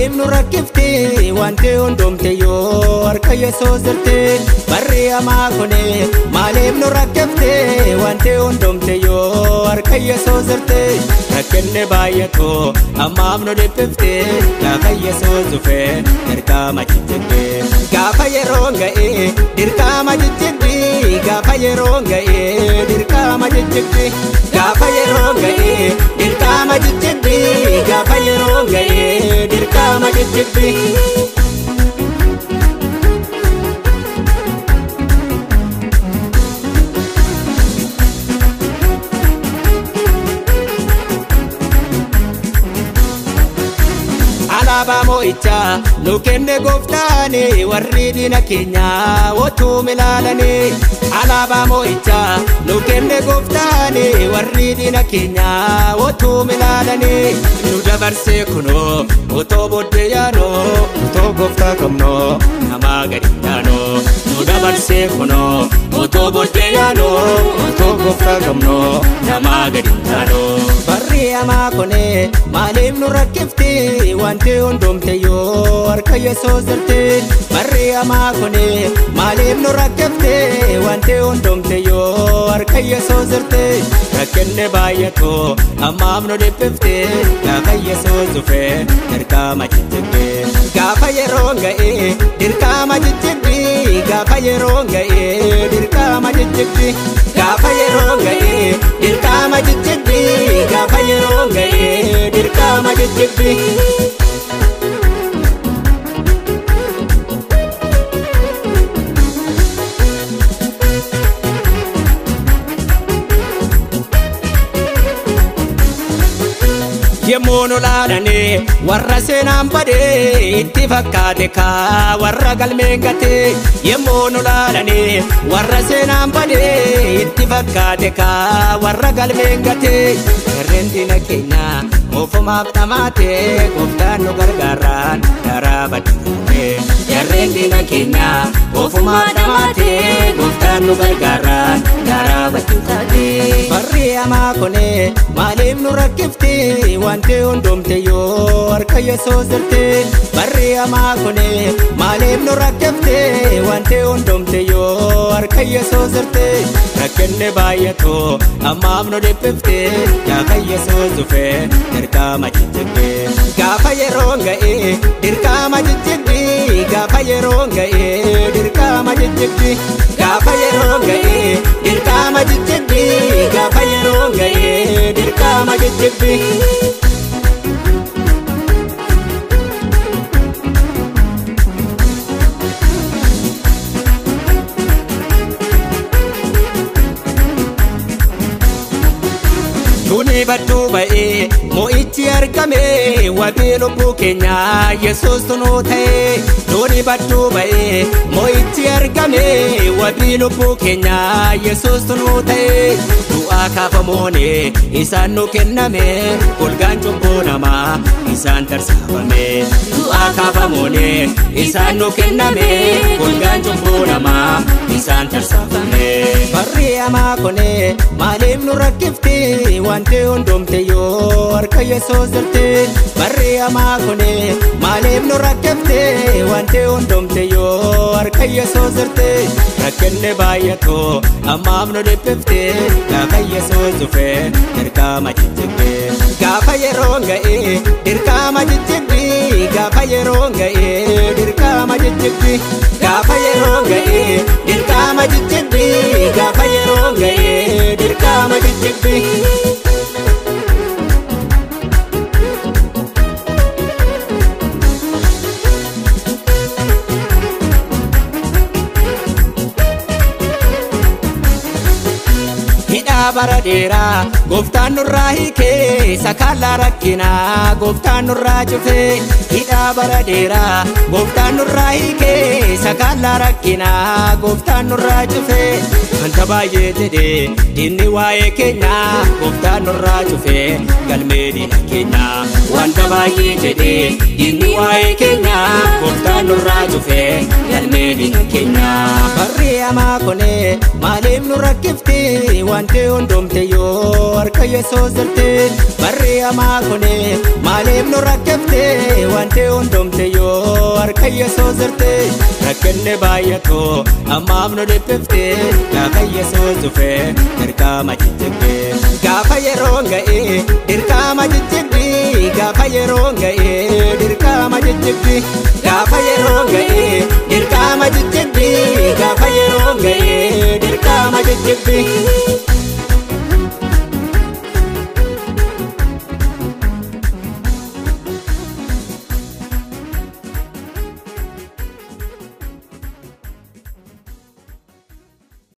maaliif nu rakkifti wanti hundumte yoo harka Yesuus jirti barri hamaa kuni maaliif nu rakkifti wanti hundumte yoo harka Yesuus jirti rakkinni baay'atu ammaaf nu dhiphifti gaafa Yesuus dhufe dirqama jijjirti gaafa yeroon ga'e dirqama jijjirti gaafa yeroon ga'e dirqama jijjirti gaafa yeroon ga'e dirqama jijjirti gaafa yeroon ga'e dirqama jijjirti. Alaabaa mo'ichaa nu kenne gooftaani warri diina keenya wotuum ilaalani alaabaa mo'ichaa nu kenne gooftaani warri diina keenya wotuum ilaalani nu dabarsee kunoo otoo booddee yaanoo otoo gooftaa qabnoo namaa gadi yaanoo nu dabarsee kunoo otoo booddee yaanoo otoo gooftaa qabnoo namaa gadi yaanoo barri hamaa kuni maaliif nu rakkifti wanti hundumte yoo harka Yesuus jirti barri hamaa kuni maaliif nu rakkifti wanti hundumte yoo harka Yesuus jirti rakkinni baay'atu ammaaf nu dhiphifti gaafa Yesuus dhufe dirqama jijjirti gaafa yeroon ga'e dirqama jijjirti gaafa yeroon ga'e dirqama jijjirti gaafa yeroon ga'e dirqama jijjirti gaafa yeroon ga'e dirqama jijjirti. Yemmuu nu laalanii warra seenaan badee itti fakkaate kaa warra galmeen gatee yemmuu nu laalanii warra seenaan badee itti fakkaate kaa warra galmeen gatee jarreen diina keenya ofumaaf dhamaate gooftaan nu gargaaraan daraa badhaate jarreen diina keenya ofumaaf dhamaate gooftaan nu gargaaraan daraa badhaate barri hamaa kuni maaliif nu rakkifti wanti hundumte yoo harka Yesuus jirti barri hamaa kuni maaliif nu rakkifti wanti hundumte yoo harka Yesuus jirti rakkinni baay'atu ammaaf nu dhiphifti gaafa Yesuus dhufe dirqama jijjirti gaafa yeroon ga'e dirqama jijjirti gaafa yeroon ga'e dirqama jijjirti gaafa yeroon ga'e dirqama jijjirti gaafa yeroon ga'e dirqama jijjirti. Tuni baduu ba'ee mo'ichi argame wabii lubbuu keenya Yesuus tunuu ta'e tuni baduu ba'ee mo'ichi argame wabii lubbuu keenya Yesuus tunuu ta'e du'aa kaafamuuni isaan nu kenname golgaan cubbuu namaa isaan tarsaafame du'aa kaafamuuni isaan nu kenname golgaan cubbuu namaa isaan tarsaafame barri hamaa kuni maaliif nu rakkifti wanti hundumte yoo harka Yesuus jirti barri hamaa kuni maaliif nu rakkifti wanti hundumte yoo harka Yesuus jirti rakkinni baay'atu ammaaf nu dhiphifti gaafa Yesuus dhufe dirqama jijjirti gaafa yeroon ga'e dirqama jijjirti gaafa yeroon ga'e dirqama jijjirti gaafa yeroon ga'e dirqama jijjirti gaafa yeroon ga'e dirqama jijjirti. Bara dheeraa gooftaan nurraa hiikee sakaalaa rakkinaa gooftaan nurraa cufee hidhaa bara dheeraa gooftaan nurraa hiikee sakaalaa rakkinaa gooftaan nurraa cufee wanta baay'ee jedhee diinni waa'ee keenyaa gooftaan nurraa cufee galmee diina keenyaa wanta baay'ee jedhee diinni waa'ee keenyaa gooftaan nurraa cufee galmee diina keenya. Barri hamaa kone maaliif nu rakkifte wanti hundumte yoo harka Yesuus jirte. Barri hamaa kone maaliif nu rakkifte wanti hundumte yoo harka Yesuus jirte. Rakkinni baay'atu ammaaf nu dhiphifte gaafa Yesuus dhufe dirqama jijjigde. Gaafa yeroon ga'e dirqama jijjigdi. Gaafa yeroon ga'e dirqama jijjigdi. Gaafa yeroon ga'e